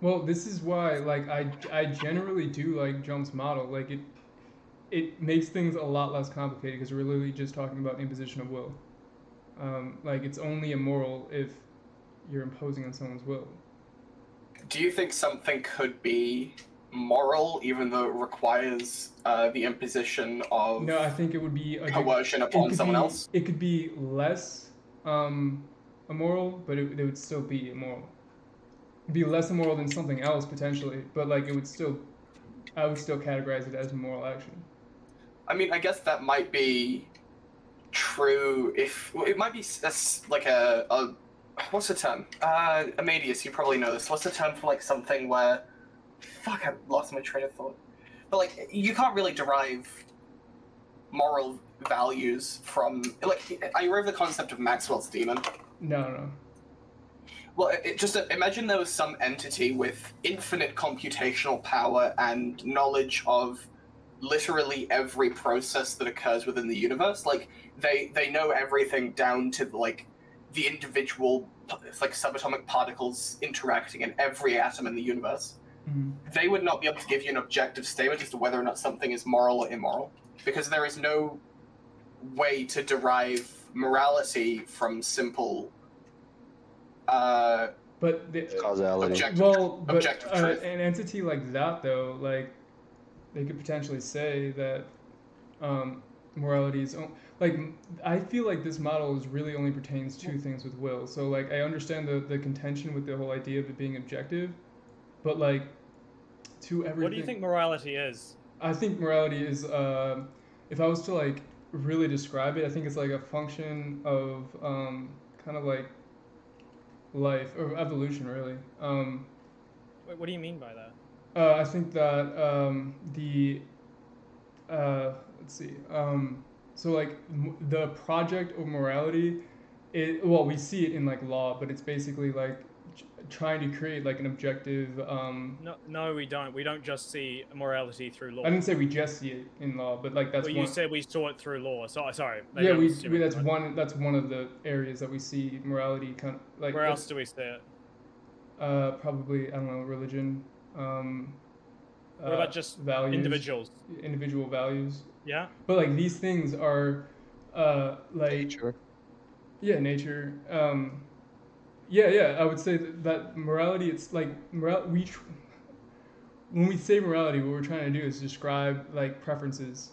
Well, this is why like I generally do like Jump's model. Like it makes things a lot less complicated because we're literally just talking about imposition of will. Like it's only immoral if you're imposing on someone's will. Do you think something could be moral even though it requires the imposition of No, I think it would be coercion upon someone else? it could be less um, immoral, but it would still be immoral. It'd be less immoral than something else potentially, but like it would still I would still categorize it as immoral action. I mean, I guess that might be true if it might be like a what's the term? Amadeus, you probably know this. What's the term for like something where fuck, I lost my train of thought. But like you can't really derive moral values from like I remember the concept of Maxwell's demon. No. Well, just imagine there was some entity with infinite computational power and knowledge of literally every process that occurs within the universe. Like they know everything down to like the individual like subatomic particles interacting in every atom in the universe. Mm-hmm. They would not be able to give you an objective statement as to whether or not something is moral or immoral, because there is no way to derive morality from simple but the, causality. Objective truth. An entity like that though, like they could potentially say that morality is like I feel like this model is really only pertains to things with will. So like I understand the contention with the whole idea of it being objective, but like to everything. What do you think morality is? I think morality is if I was to like really describe it, I think it's like a function of kind of like life or evolution really. Wait, what do you mean by that? I think that let's see. So like the project of morality, well we see it in like law, but it's basically like trying to create like an objective. No, we don't. We don't just see morality through law. I didn't say we just see it in law, but like that's. Well, you said we saw it through law. So sorry. Yeah, that's one. That's one of the areas that we see morality kind of like. Where else do we see it? Probably I don't know, religion. What about just values? Individual values. Yeah. But like these things are, like. Nature. Yeah, nature. Yeah. I would say that morality. It's like when we say morality, what we're trying to do is describe like preferences,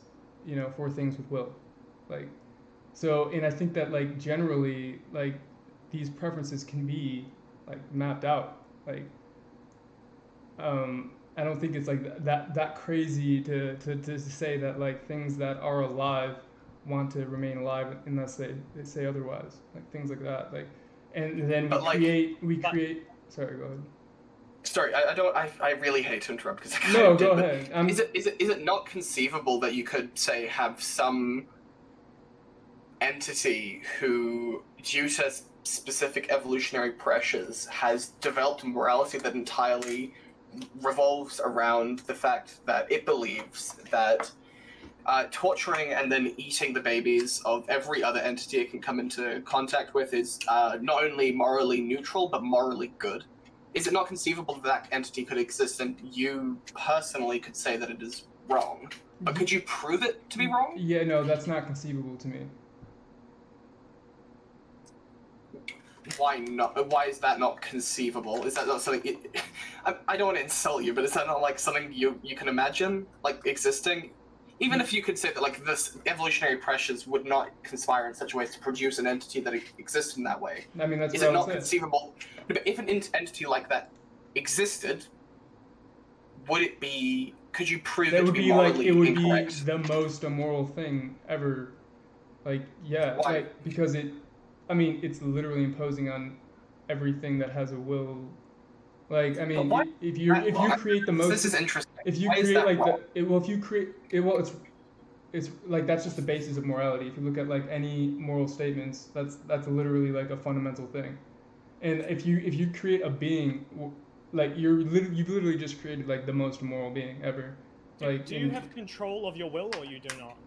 for things with will, like. So, and I think that like generally, like these preferences can be like mapped out, like. I don't think it's like that crazy to say that like things that are alive want to remain alive unless they say otherwise, like things like that, like, and then we create. Sorry, go ahead. Sorry, I really hate to interrupt because I no, go ahead. Is it not conceivable that you could say have some entity who, due to specific evolutionary pressures, has developed a morality that entirely revolves around the fact that it believes that torturing and then eating the babies of every other entity it can come into contact with is not only morally neutral but morally good? Is it not conceivable that that entity could exist and you personally could say that it is wrong? But could you prove it to be wrong? Yeah, no, that's not conceivable to me. Why not? Why is that not conceivable? Is that not something? I don't want to insult you, but is that not like something you can imagine like existing? Even if you could say that like this evolutionary pressures would not conspire in such a way to produce an entity that exists in that way. I mean, that's is it not conceivable? But if an entity like that existed, would it be? Could you prove it to be morally incorrect? Be the most immoral thing ever. Like, yeah, why? like because it. I mean, it's literally imposing on everything that has a will. Like, I mean, if you create the most. This is interesting. If you create like if you create it's like that's just the basis of morality. If you look at like any moral statements, that's literally like a fundamental thing. And if you create a being, like you've literally just created like the most immoral being ever. Like, do you have control of your will or you do not?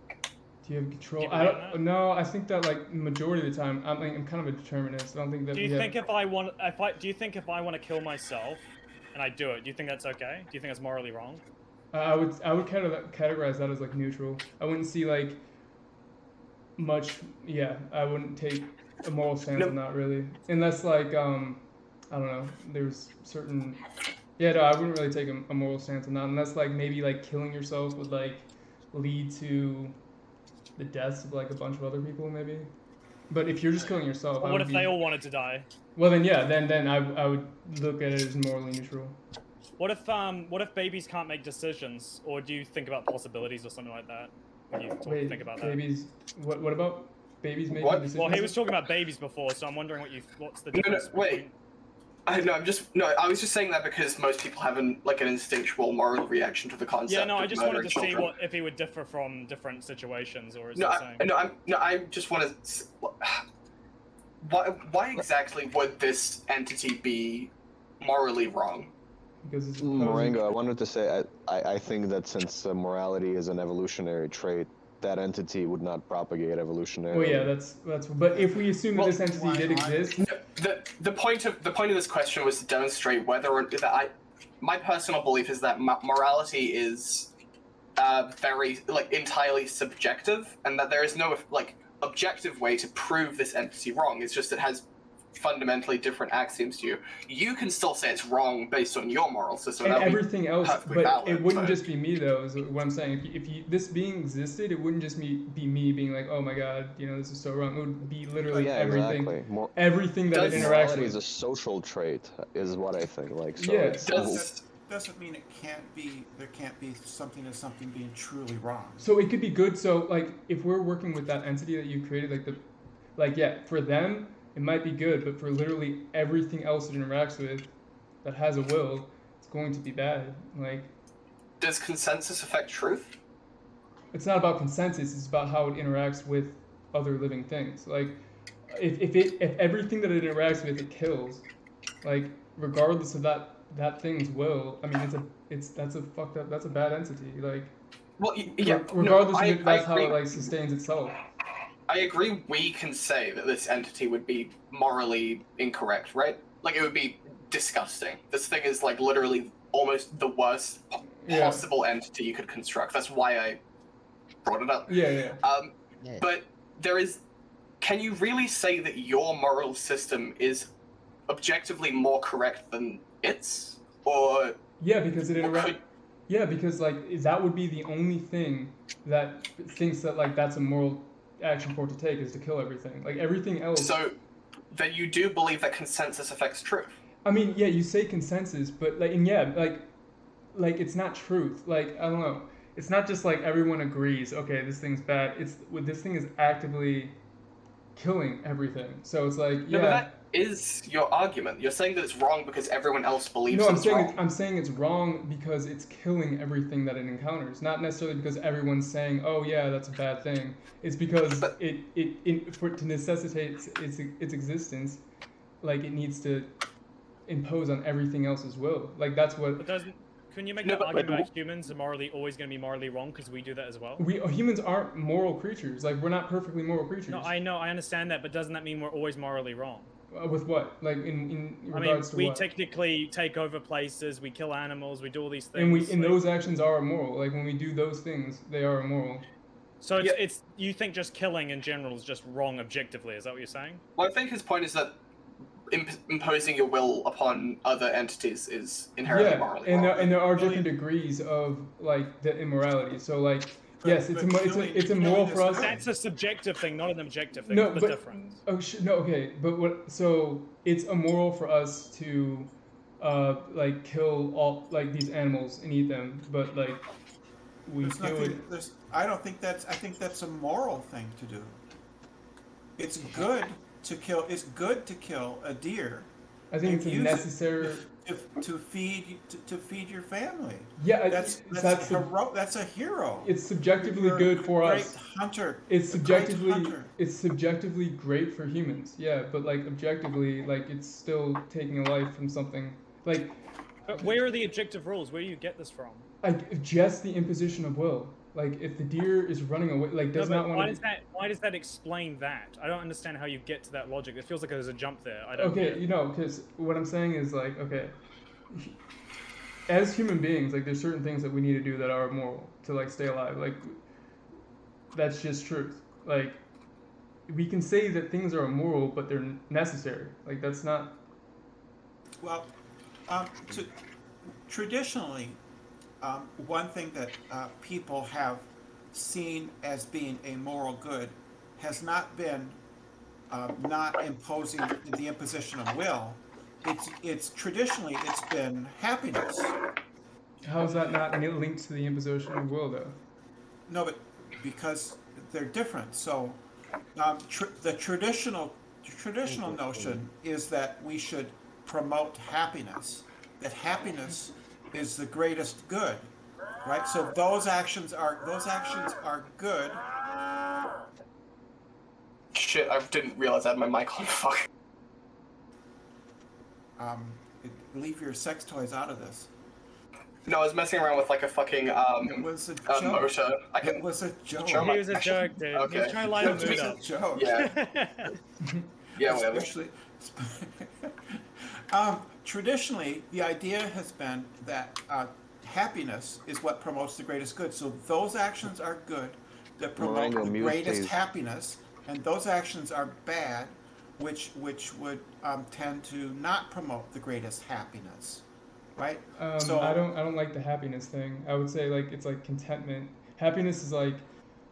Do you have control? I don't. No, I think that like majority of the time, I'm kind of a determinist. I don't think that. Do you think if I want to kill myself, and I do it, do you think that's okay? Do you think that's morally wrong? I would kind of categorize that as like neutral. I wouldn't see like much. Yeah, I wouldn't take a moral stance No. on that really, unless like I don't know. There's certain. Yeah, no, I wouldn't really take a moral stance on that unless like maybe like killing yourself would like lead to the deaths of like a bunch of other people maybe. But if you're just killing yourself, But I what would if be. they all wanted to die? Well then, yeah, then I would look at it as morally neutral. What if babies can't make decisions, or do you think about possibilities or something like that when you Wait, think about babies. What about babies making What? decisions? Well, he was talking about babies before, so I'm wondering what's the No, difference wait. between. I was just saying that because most people have an instinctual moral reaction to the concept. Yeah, no, I of just wanted murdering to see children. if he would differ from different situations, or is No, it the same? I just want to. Why exactly would this entity be morally wrong? Because it's Marengo, I wanted to say I think that since morality is an evolutionary trait, that entity would not propagate evolutionarily. Well, yeah, that's. But if we assume that Well, this entity did exist, The point of this question was to demonstrate whether or that my personal belief is that morality is very entirely subjective, and that there is no objective way to prove this entity wrong. It's just it has fundamentally different axioms to you. You can still say it's wrong based on your moral system. and everything else, perfectly but valid, it wouldn't but- just be me though. Is what I'm saying. If this being existed, it wouldn't just be me being like, oh my god, this is so wrong. It would be literally yeah, everything, exactly. everything that it Does interacts Morality with. is a social trait, is what I think. Like, so Yeah, it's, Does- Doesn't mean there can't be something being truly wrong. So it could be good. So like if we're working with that entity that you created, for them it might be good, but for literally everything else it interacts with that has a will, it's going to be bad. Like Does consensus affect truth? it's not about consensus, it's about how it interacts with other living things. Like if everything that it interacts with it kills, like regardless of that thing's will, I mean that's a bad entity. Like Well, yeah. regardless no, of if that's I how agree. it sustains itself. I agree. We can say that this entity would be morally incorrect, right? It would be disgusting. This thing is literally almost the worst possible entity you could construct. That's why I brought it up. Yeah. But there is. Can you really say that your moral system is objectively more correct than its, or Yeah, because it interacts. could- Yeah, because that would be the only thing that thinks that that's a moral action for it to take is to kill everything. Like everything else. So then you do believe that consensus affects truth? I mean, yeah, you say consensus, but it's not truth. Like I don't know. It's not just everyone agrees. Okay, this thing's bad. This thing is actively killing everything. So it's No, but that is your argument. You're saying that it's wrong because everyone else believes No, it's wrong. I'm saying it's wrong because it's killing everything that it encounters. Not necessarily because everyone's saying, "Oh yeah, that's a bad thing." It's because for it to necessitate its existence, it needs to impose on everything else's will. That's what. But can you make No, that but- argument about humans are always going to be morally wrong because we do that as well? Humans aren't moral creatures. We're not perfectly moral creatures. No, I know, I understand that, but doesn't that mean we're always morally wrong? With what? In I mean, regards to we what? technically take over places, we kill animals, we do all these things. And those actions are immoral. When we do those things, they are immoral. So it's you think just killing in general is just wrong objectively? Is that what you're saying? Well, I think his point is that imposing your will upon other entities is inherently morally wrong. and there are different degrees of the immorality. So yes, it's immoral for us. That's a subjective thing, not an objective thing. No, What's but the difference? no, okay, but what? So it's immoral for us to, kill all these animals and eat them, but we There's do it. nothing. I think that's a moral thing to do. It's good to kill. It's good to kill a deer. I think it's a use it necessary. to feed your family. Yeah, That's a hero. It's subjectively You're good a for great us. hunter. It's a great subjectively hunter. great for humans. Yeah, but objectively, it's still taking a life from something. But where are the objective rules? Where do you get this from? Just the imposition of will. If the deer is running away, does not want to. Why does that explain that? I don't understand how you get to that logic. It feels like there's a jump there. I don't. Okay, because what I'm saying is okay, as human beings, like there's certain things that we need to do that are moral to like stay alive. Like that's just truth. Like we can say that things are immoral, but they're necessary. Like that's not. Well, traditionally, one thing that people have seen as being a moral good has not been not imposing the imposition of will. It's traditionally it's been happiness. How is that not linked to the imposition of will, though? No, but because they're different. So the traditional notion is that we should promote happiness. That happiness is the greatest good, right? So those actions are good. Shit, I didn't realize I had my mic on. Fuck. Um, leave your sex toys out of this. No, I was messing around with like a fucking It was a joke. motor. I can. It was a joke. Show my- He was a joke, dude. He Okay. was trying to lighten It the mood was up. a joke. Yeah. Yeah. Whatever. Especially, traditionally, the idea has been that happiness is what promotes the greatest good. So those actions are good that promote Morango the Muse, greatest please. happiness, and those actions are bad, which would tend to not promote the greatest happiness, right? So I don't like the happiness thing. I would say like it's like contentment. Happiness is like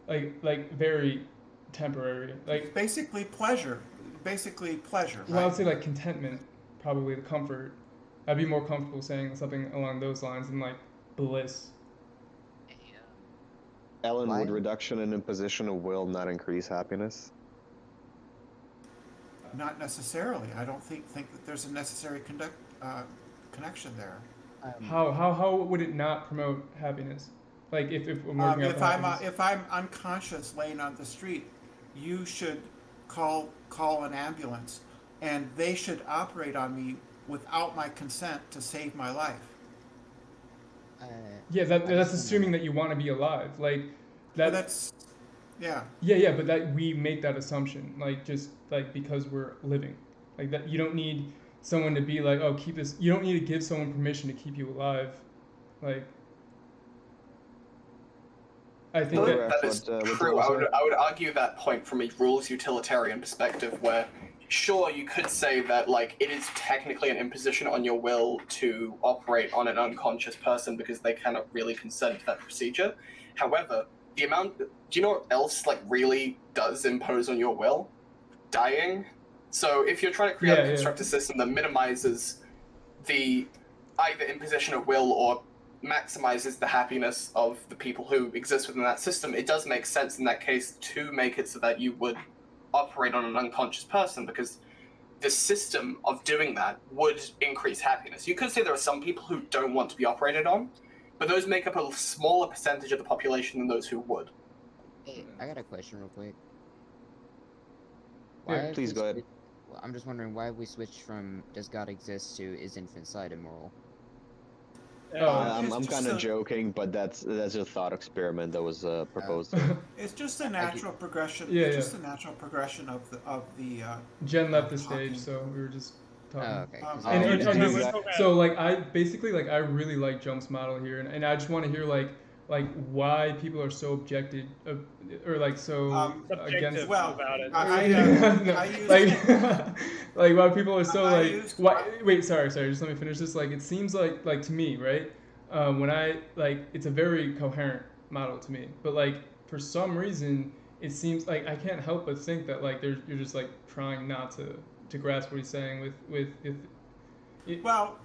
very temporary. Like basically pleasure, right? well, I would say like contentment, probably the comfort. I'd be more comfortable saying something along those lines than like bliss. Ellen, Why? would reduction in imposition of will not increase happiness? Not necessarily. I don't think that there's a necessary connection there. How would it not promote happiness? Like if I'm working out the happiness. If I'm unconscious laying on the street, you should call an ambulance, and they should operate on me without my consent to save my life. Yeah, that's just assuming that you want to be alive. Like But that. that's yeah. Yeah, but that we make that assumption, like just like because we're living, like that you don't need someone to be like, oh, keep this. You don't need to give someone permission to keep you alive, like. I think Well, that That is what true. Joel said. I would argue that point from a rules utilitarian perspective, where sure you could say that like it is technically an imposition on your will to operate on an unconscious person because they cannot really consent to that procedure. However, the amount do you know what else like really does impose on your will? Dying. So if you're trying to create a constructed system that minimizes the either imposition of will or maximizes the happiness of the people who exist within that system, it does make sense in that case to make it so that you would operate on an unconscious person, because the system of doing that would increase happiness. You could say there are some people who don't want to be operated on, but those make up a smaller percentage of the population than those who would. Hey, I got a question real quick. Yeah, have please we go ahead. well, I'm just wondering why have we switched from does God exist to is infanticide immoral? Oh, It's I'm just kind of a- joking, but that's a thought experiment that was proposed. It's just a natural progression. Yeah, it's yeah. just a natural progression of the. Jen left the talking. stage, so we were just talking. Oh, okay. 'cause And- I- And you this, guys- so like I basically like I really like Jump's model here, and I just want to hear like why people are so objected or like so Subjective against. Well, about it. No, I used like like why people are so I like used- why wait sorry just let me finish this. Like it seems like to me, right, when I like it's a very coherent model to me, but like for some reason it seems like I can't help but think that like you're just like trying not to grasp what he's saying with Well,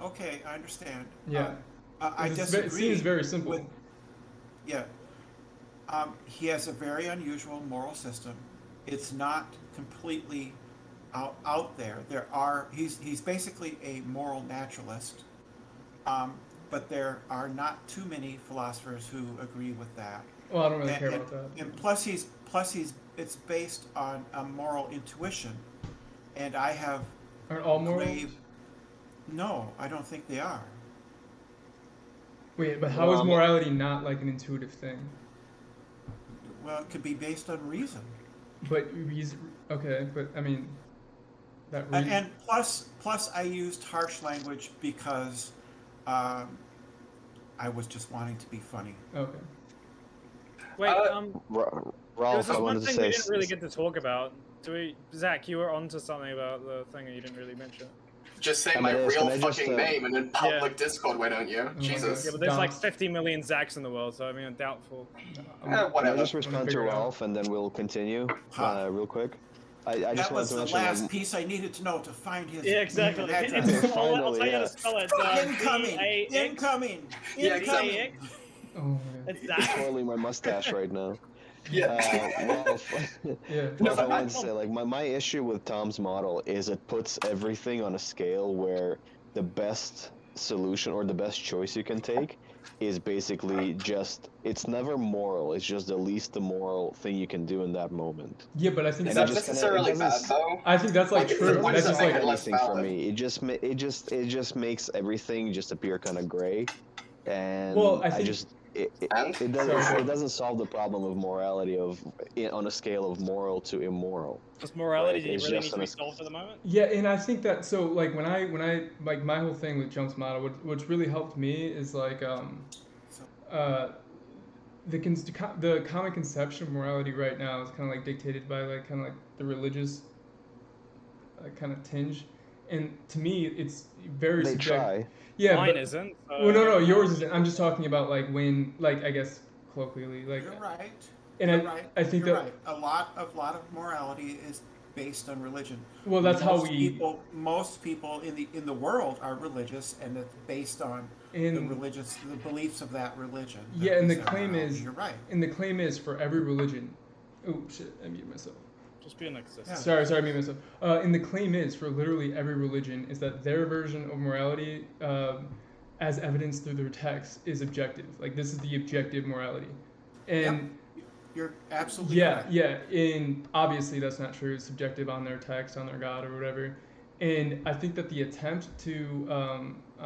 okay, I understand. Yeah. I it disagree. seems very simple. with- Yeah. He has a very unusual moral system. It's not completely out there. He's basically a moral naturalist. But there are not too many philosophers who agree with that. Well, I don't really And- care and- about that. And plus it's based on a moral intuition, and I have Aren't all morals? grave. No, I don't think they are. Wait, but how is morality not like an intuitive thing? Well, it could be based on reason. But okay, but I mean, that reason. And plus I used harsh language because I was just wanting to be funny. Okay. Wait, there was Ralph, this I one wanted to thing say. we didn't really get to talk about. Zach, you were onto something about the thing and you didn't really mention. Just say I my mean, real can I just, fucking name and in public Yeah. Discord, why don't you? Oh my Jesus. Yeah, God. but there's like Dumps. 50 million Zachs in the world, so I mean, doubtful. I'm Can I Whatever. just respond to figure it out. Ralph and then we'll continue Huh. real quick? I just That wanted was to the mention, last like, piece I needed to know to find his Yeah, exactly. address. I'll Finally, tell you how yeah. to spell it. Incoming! D-A-X. Incoming! Yeah, Incoming! Oh my God. It's It's Zach. twirling my mustache right now. Yeah. Ralph, Yeah. Ralph, I wanted to say, like, my issue with Tom's model is it puts everything on a scale where the best solution or the best choice you can take is basically just, it's never moral, it's just the least immoral thing you can do in that moment. Yeah, but I think Is And that it just kinda- it necessarily doesn't bad though? I think that's like Like, true. why That's does just that make like it less anything for valid? me. It just makes everything just appear kind of gray, and Well, I I think- just it And? Sorry. doesn't solve the problem of morality on a scale of moral to immoral. Does morality Like, it's really just need to be an- solved at the moment? Yeah, and I think that so like when I like my whole thing with Jump's model, what's really helped me is like the common conception of morality right now is kind of like dictated by like kind of like the religious kind of tinge, and to me it's very They subjective. try. Yeah, Mine but isn't. well, no, yours isn't. I'm just talking about like when like I guess colloquially like. You're right. And You're right. I think You're that right. A lot of morality is based on religion. well that's how Most people in the world are religious, and it's based on the beliefs of that religion. Yeah, and the claim is you're right. And the claim is for every religion. Oh shit! I muted myself. Just be an existence. Yeah. Sorry, I muted myself. And the claim is for literally every religion is that their version of morality, as evidenced through their text, is objective. Like this is the objective morality, and. Yep. You're absolutely Yeah, correct. yeah, and obviously that's not true. It's subjective on their text, on their God, or whatever. And I think that the attempt to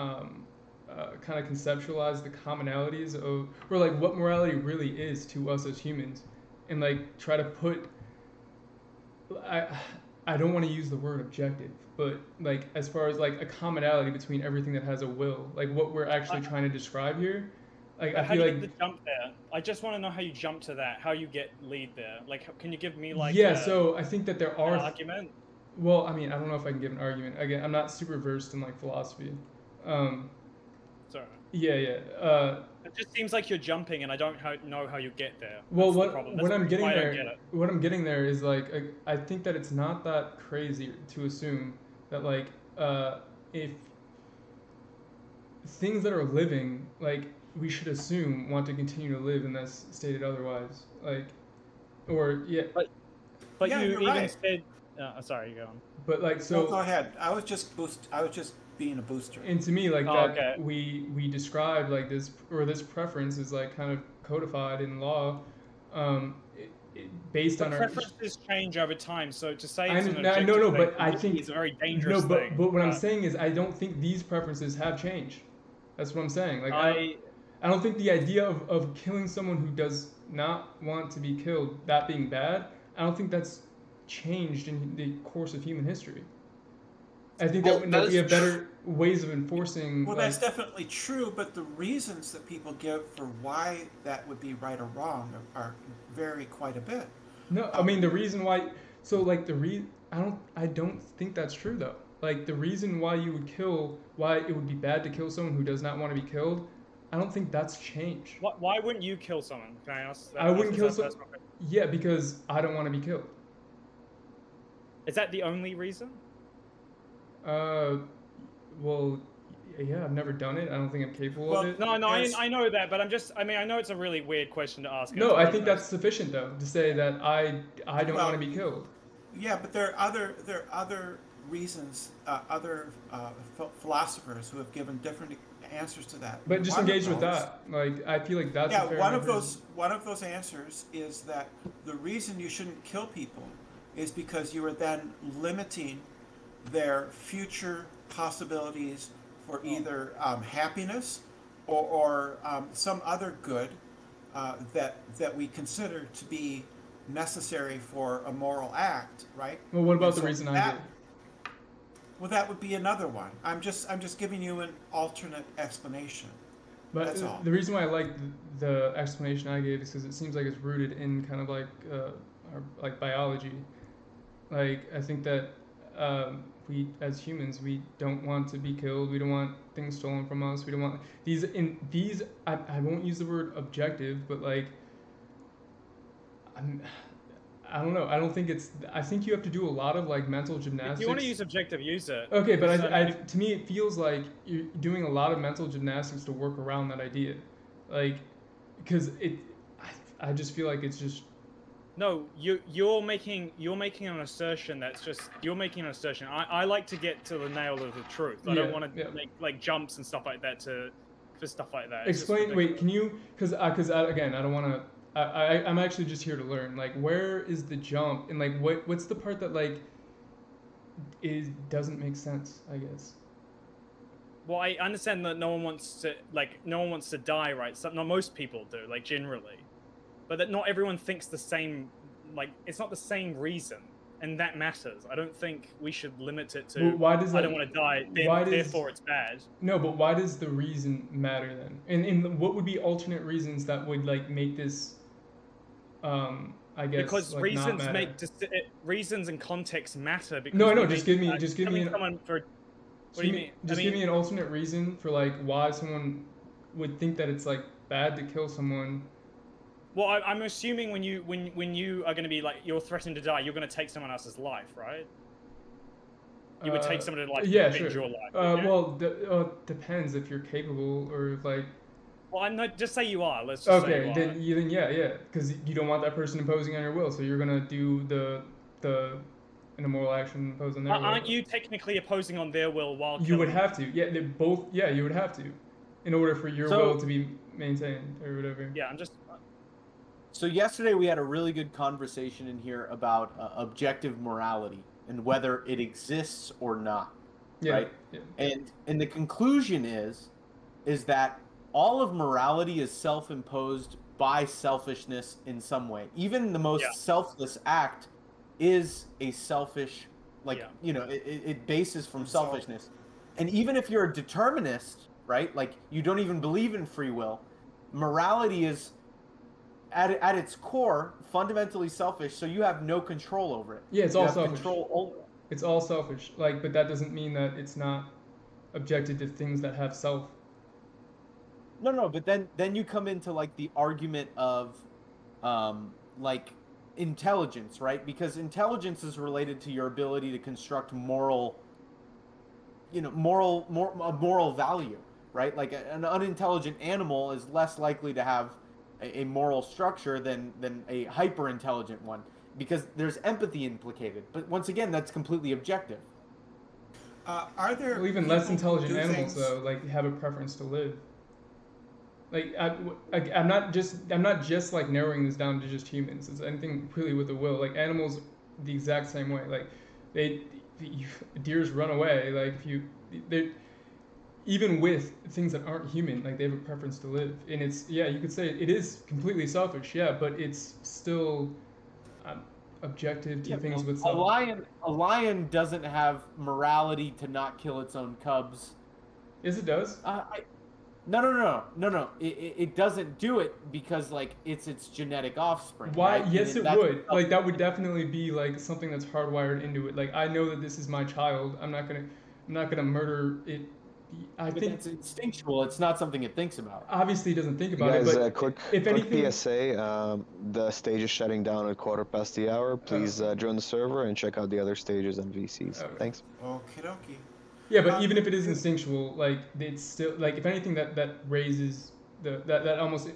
kind of conceptualize the commonalities of, or like what morality really is to us as humans, and like try to put, I don't want to use the word objective, but like as far as like a commonality between everything that has a will, like what we're actually trying to describe here. Like I How feel do you like get the jump there? I just want to know how you jump to that. How you get lead there? Like, can you give me like so I think that there are an argument? Well, I mean, I don't know if I can give an argument. Again, I'm not super versed in like philosophy. Sorry. Yeah. It just seems like you're jumping, and I don't know how you get there. Well, That's the problem. what That's I'm getting why I don't there, get it. what I'm getting there is like I think that it's not that crazy to assume that like if things that are living, like we should assume want to continue to live unless stated otherwise. Like, or yeah. But Yeah, you you're even right. said. Sorry, you go on. But like So go ahead. I was just being a booster. And to me, like Oh, that, okay. we describe like this preference is like kind of codified in law, based But on our. preferences change over time, so to say I it's an understand- no, objective but thing I to me think- is a very dangerous No, thing. but what I'm saying is I don't think these preferences have changed. That's what I'm saying. Like I don't think the idea of killing someone who does not want to be killed, that being bad, I don't think that's changed in the course of human history. I think that we have better ways of enforcing. Well, that's definitely true, but the reasons that people give for why that would be right or wrong are vary quite a bit. No, I mean the reason why. So like I don't think that's true though. Like the reason why why it would be bad to kill someone who does not want to be killed, I don't think that's changed. Why wouldn't you kill someone? Can I ask? I wouldn't kill someone. Yeah, because I don't want to be killed. Is that the only reason? Well, yeah, I've never done it. I don't think I'm capable of it. No, I know that, but I know it's a really weird question to ask. No, I think that's sufficient though to say that I don't want to be killed. Yeah, but there are other reasons, philosophers who have given different answers to that. But just engage with that. Like I feel like that's yeah. a fair One of those answers is that the reason you shouldn't kill people is because you are then limiting their future possibilities for either happiness or some other good that we consider to be necessary for a moral act, right? Well, what about the reason I did? Well, that would be another one. I'm just giving you an alternate explanation. But That's all. the reason why I like the explanation I gave is because it seems like it's rooted in kind of like like biology. Like I think that we as humans we don't want to be killed. We don't want things stolen from us. We don't want these. I won't use the word objective, but like I'm, I don't know. I don't think it's. I think you have to do a lot of like mental gymnastics. If you want to use objective, use it. Okay, but Because, I mean, to me, it feels like you're doing a lot of mental gymnastics to work around that idea, like, because I just feel like it's just. No, you're making an assertion that's just you're making an assertion. I like to get to the nail of the truth. I don't want to make like jumps and stuff like that for stuff like that. Explain. Wait, can you? Because again, I don't want to. I'm actually just here to learn. Like, where is the jump, and like, what's the part that like doesn't make sense? I guess. Well, I understand that no one wants to die, right? Not most people do, like generally, but that not everyone thinks the same. Like, it's not the same reason, and that matters. I don't think we should limit it to. Well, why does that, I don't want to die. Therefore, it's bad. No, but why does the reason matter then? And what would be alternate reasons that would like make this? I guess because like, reasons not make reasons and context matter. Because no, just give me an. Someone for, what do you mean? Just give me an alternate reason for like why someone would think that it's like bad to kill someone. Well, I'm assuming when you are going to be like you're threatened to die, you're going to take someone else's life, right? You would take someone to like avenge your life. Well, depends if you're capable or like. Well, I'm not. Just say you are. Let's just say you are. Then yeah, because you don't want that person imposing on your will, so you're gonna do the an immoral action imposed on their will. Aren't you technically opposing on their will while killing? You would have to. Yeah, they both. Yeah, you would have to, in order for your will to be maintained or whatever. Yeah, I'm just. So yesterday we had a really good conversation in here about objective morality and whether it exists or not. Yeah. Right. Yeah. And the conclusion is that all of morality is self-imposed by selfishness in some way. Even the most selfless act is a selfish, it bases from selfishness. And even if you're a determinist, right, like you don't even believe in free will, morality is at its core fundamentally selfish, so you have no control over it. Yeah, it's all selfish. It's all selfish. Like, but that doesn't mean that it's not objected to things that have self. No, but then you come into like the argument of like intelligence, right? Because intelligence is related to your ability to construct moral value, right? Like an unintelligent animal is less likely to have a moral structure than a hyper intelligent one, because there's empathy implicated. But once again, that's completely objective. Are there even less intelligent animals though, like have a preference to live? Like I'm not just like narrowing this down to just humans. It's anything really with a will. Like animals, the exact same way. Like deers run away. Like they even with things that aren't human, like they have a preference to live. And it's you could say it is completely selfish. Yeah, but it's still objective to things with self. A lion doesn't have morality to not kill its own cubs. Yes, it does. No. It doesn't do it because like it's its genetic offspring. Why? Right? Yes, it would. Like that would definitely be like something that's hardwired into it. Like I know that this is my child. I'm not gonna murder it. I think it's instinctual. It's not something it thinks about. Obviously, it doesn't think about guys, it. But quick PSA. The stage is shutting down at 1:15. Please join the server and check out the other stages and VCs. Okay. Thanks. Okie dokie. Yeah, but even if it is instinctual, like it's still like if anything that raises that almost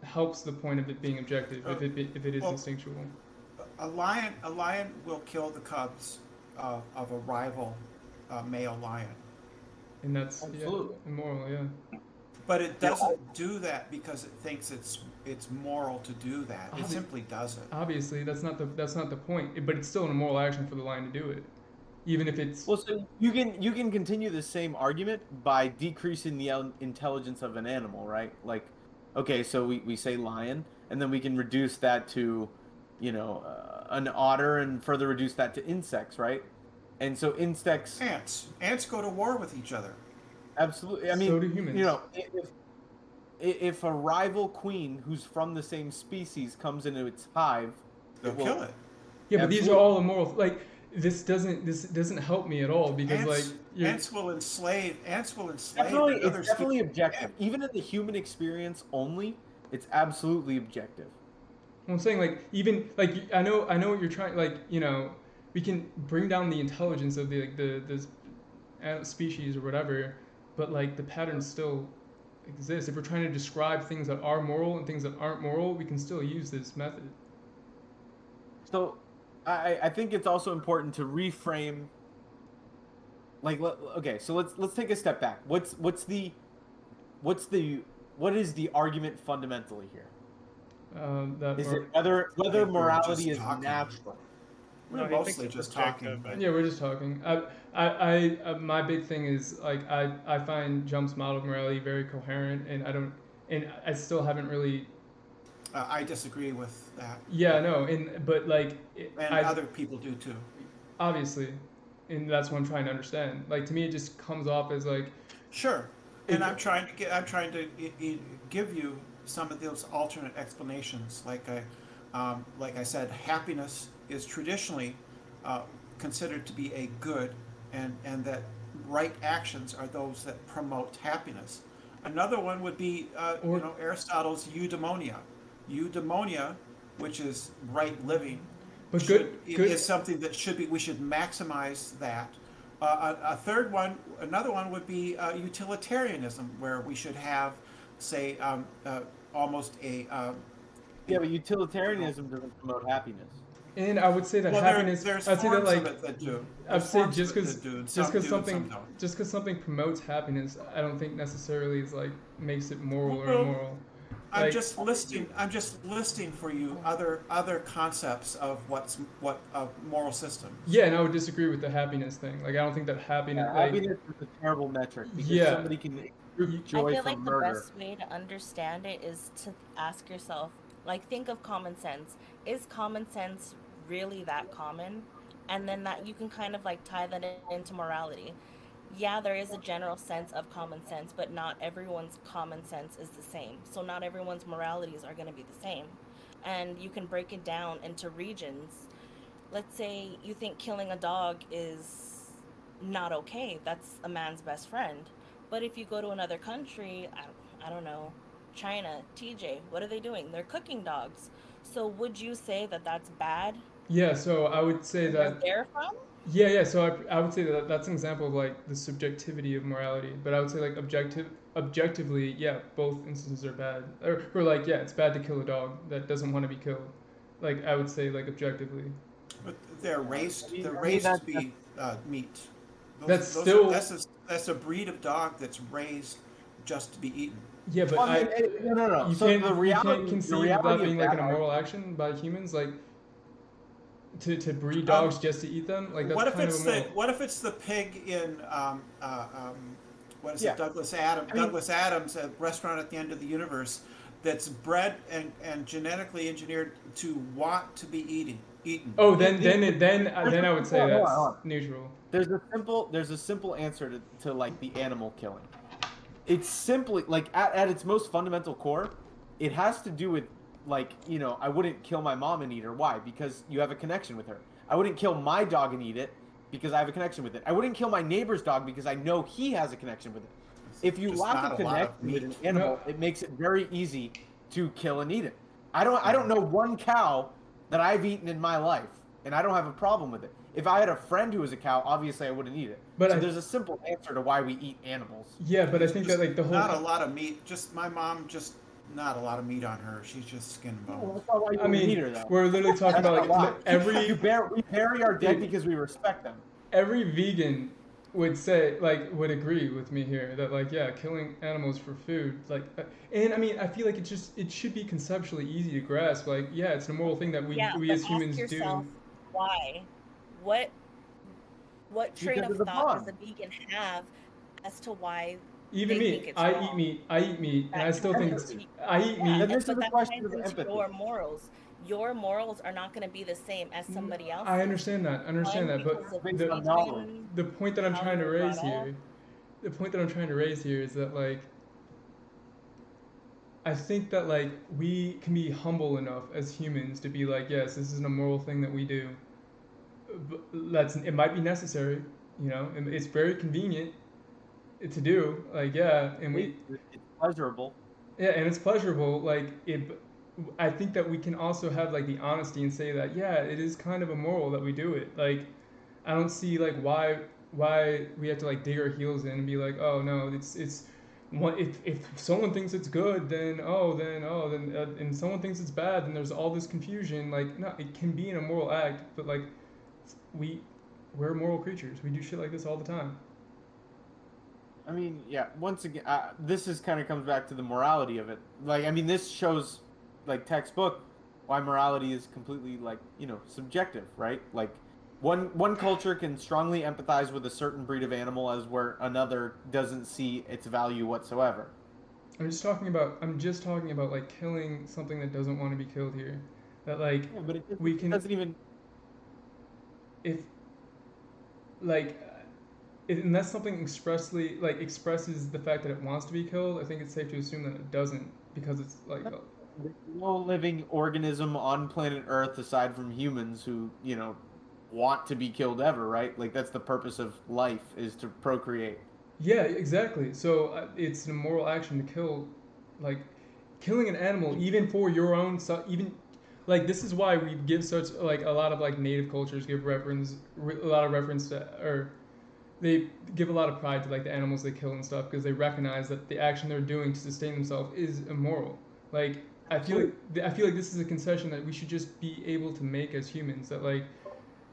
helps the point of it being objective if it is instinctual. A lion will kill the cubs of a rival male lion. And that's immoral, yeah. But it doesn't do that because it thinks it's moral to do that. It simply doesn't. Obviously, that's not the point. But it's still an immoral action for the lion to do it. Even if it's so you can continue the same argument by decreasing the intelligence of an animal, right? Like, okay, so we say lion, and then we can reduce that to, an otter, and further reduce that to insects, right? And so insects Ants go to war with each other. absolutely. I mean, So do humans. you know, if a rival queen who's from the same species comes into its hive, They'll will- kill it. Yeah, but these are Absolutely. all immoral. Like this doesn't help me at all because like you're, Ants will enslave Definitely, another it's definitely species. objective. Even in the human experience only, it's absolutely objective. I'm saying like even like I know what you're trying like we can bring down the intelligence of the species or whatever, but like the patterns still exist. If we're trying to describe things that are moral and things that aren't moral, we can still use this method. So, I think it's also important to reframe. Like, okay, so let's take a step back. What is the argument fundamentally here? That Is or, it whether I think we were morality just is talking. natural? We're No, he thinks mostly it's just objective. talking, but yeah, we're just talking. My big thing is like I find Jump's model of morality very coherent, and I still haven't really. I disagree with that. Yeah, no, but like And I other people do too. obviously, and that's what I'm trying to understand. Like to me, it just comes off as like Sure. And It- I'm trying to give you some of those alternate explanations. Like I said, happiness is traditionally considered to be a good, and that right actions are those that promote happiness. Another one would be, Or- Aristotle's eudaimonia. Eudaimonia, which is right living, but should, good is something that we should maximize that. Another one would be utilitarianism, where we should have, say, almost a. Yeah, but utilitarianism doesn't promote happiness. and I would say that Well, happiness. there's I'd say that forms like of it that do. I'd There's say forms just of it because that do, and just some because do, something and some don't. just because something promotes happiness, I don't think necessarily is like makes it moral or Well, immoral. I'm Like- just listing for you other concepts of what a moral system. Yeah, and I would disagree with the happiness thing. Like I don't think that happiness. Like, Happiness is a terrible metric because Yeah. somebody can You- prove I joy feel from like the murder. best way to understand it is to ask yourself, like, think of common sense. Is common sense really that common? And then that you can kind of like tie that into morality. Yeah, there is a general sense of common sense, but not everyone's common sense is the same. So not everyone's moralities are going to be the same. And you can break it down into regions. Let's say you think killing a dog is not okay. That's a man's best friend. But if you go to another country, I don't know, China, TJ, what are they doing? They're cooking dogs. So would you say that that's bad yeah, so I would say where that. they're from? Yeah. So I would say that that's an example of like the subjectivity of morality. But I would say like objectively, yeah, both instances are bad. Or like yeah, it's bad to kill a dog that doesn't want to be killed. Like I would say like objectively. But they're raised. I mean, They're I mean, raised to that's- be meat. That's still- that's a breed of dog that's raised just to be eaten. Yeah, but Well, I mean, no. you So can't the you reality, can't conceive the of reality that being like an that immoral action by humans, like to breed dogs just to eat them. Like that's What if kind it's of immoral. what if it's the pig in what is Yeah. it, Douglas Adams? I mean- Douglas Adams, a restaurant at the end of the universe, that's bred and genetically engineered to want to be eaten. Oh, then I would say Hold on, that's hold on. neutral. there's a simple answer to like the animal killing. It's simply like at its most fundamental core, it has to do with like, I wouldn't kill my mom and eat her. Why? Because you have a connection with her. I wouldn't kill my dog and eat it because I have a connection with it. I wouldn't kill my neighbor's dog because I know he has a connection with it. If you Just lack not a a lot of connection with an meat. animal, it makes it very easy to kill and eat it. I don't know one cow that I've eaten in my life, and I don't have a problem with it. If I had a friend who was a cow, obviously I wouldn't eat it. But So I- there's a simple answer to why we eat animals. Yeah, but I think that like the whole Not a lot of meat. Just my mom, just not a lot of meat on her. She's just skin and Well, bones. that's not why you I wouldn't eat mean, her, though. we're literally talking That's about not like why. We bury our dead because we respect them. every vegan would say like would agree with me here that like yeah, killing animals for food like and I mean I feel like it should be conceptually easy to grasp like yeah, it's an immoral thing that we Yeah, we but as humans ask yourself, do. why? What train Because of of the thought bond. does a vegan have as to why Even they me, think it's I eat meat, and I still think it's I eat Yeah, meat. and this is but a that question ties of into empathy. your morals. your morals are not going to be the same as somebody else's. I understand that. I understand One, that, but because of Based on the knowledge. religion, the point that I'm how trying you to were raise brought up. here, the point that I'm trying to raise here is that like I think that like we can be humble enough as humans to be like, yes, this is an immoral thing that we do. But it might be necessary, you know, and it's very convenient to do. Like yeah, and we It's pleasurable. yeah, and it's pleasurable. Like it, I think that we can also have like the honesty and say that yeah, it is kind of immoral that we do it. Like I don't see like why we have to like dig our heels in and be like, oh no, it's what if someone thinks it's good, then and someone thinks it's bad, then there's all this confusion. Like no, it can be an immoral act, but like we we're moral creatures. We do shit like this all the time. I mean, yeah. Once again, this is kind of comes back to the morality of it. Like, I mean, this shows, like textbook, why morality is completely like subjective, right? Like, one culture can strongly empathize with a certain breed of animal as where another doesn't see its value whatsoever. I'm just talking about like killing something that doesn't want to be killed here. That like Yeah, but we it can doesn't even. if like unless something expressly like expresses the fact that it wants to be killed, I think it's safe to assume that it doesn't because it's like There's no living organism on planet Earth aside from humans who want to be killed ever, right? Like that's the purpose of life is to procreate. yeah, exactly. So it's an immoral action to kill, like killing an animal even for your own even like this is why we give such like a lot of like native cultures give a lot of reference to or they give a lot of pride to like the animals they kill and stuff because they recognize that the action they're doing to sustain themselves is immoral. Like I feel like this is a concession that we should just be able to make as humans. That like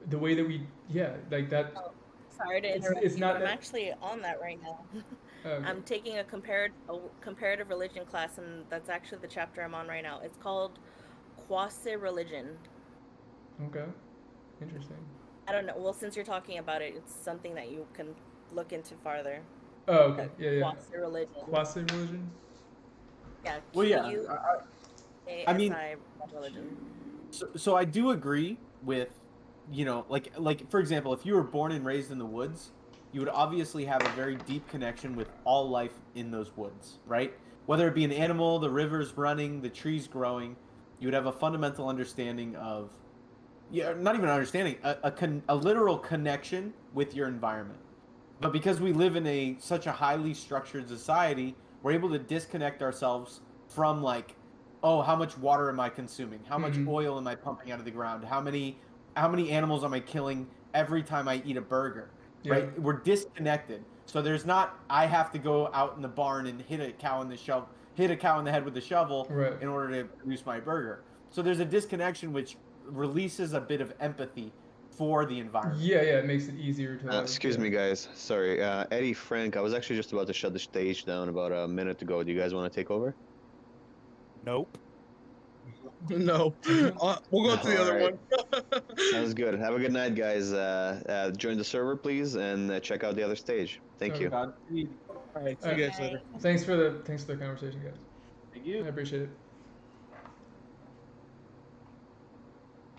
the way that we yeah like that Oh, sorry to interrupt it's you, but not I'm that actually on that right now. okay. I'm taking a comparative religion class, and that's actually the chapter I'm on right now. It's called quasi religion. Okay, interesting. I don't know. Well, since you're talking about it, it's something that you can look into farther. Oh okay yeah yeah Quasi religion. quasi religion. Yeah, Well, yeah. I mean, QUASI religion. so I do agree with, like for example, if you were born and raised in the woods, you would obviously have a very deep connection with all life in those woods, right? Whether it be an animal, the rivers running, the trees growing, you would have a fundamental understanding of, yeah, not even understanding, a literal connection with your environment. But because we live in such a highly structured society, we're able to disconnect ourselves from like, oh, how much water am I consuming? How much Mhm. oil am I pumping out of the ground? How many animals am I killing every time I eat a burger? Yeah. Right? We're disconnected. So there's not I have to go out in the barn and hit a cow in the head with a shovel Right. in order to produce my burger. So there's a disconnection which releases a bit of empathy for the environment. Yeah, yeah, it makes it easier to like Excuse yeah. me, guys. Sorry. Eddie, Frank, I was actually just about to shut the stage down about a minute ago. Do you guys want to take over? Nope. No. We'll go to the All other right. one. Sounds good. Have a good night, guys. Join the server, please, and check out the other stage. Thank Okay. you. Godspeed. All right. See you guys later. Thanks for the conversation, guys. Thank you. I appreciate it.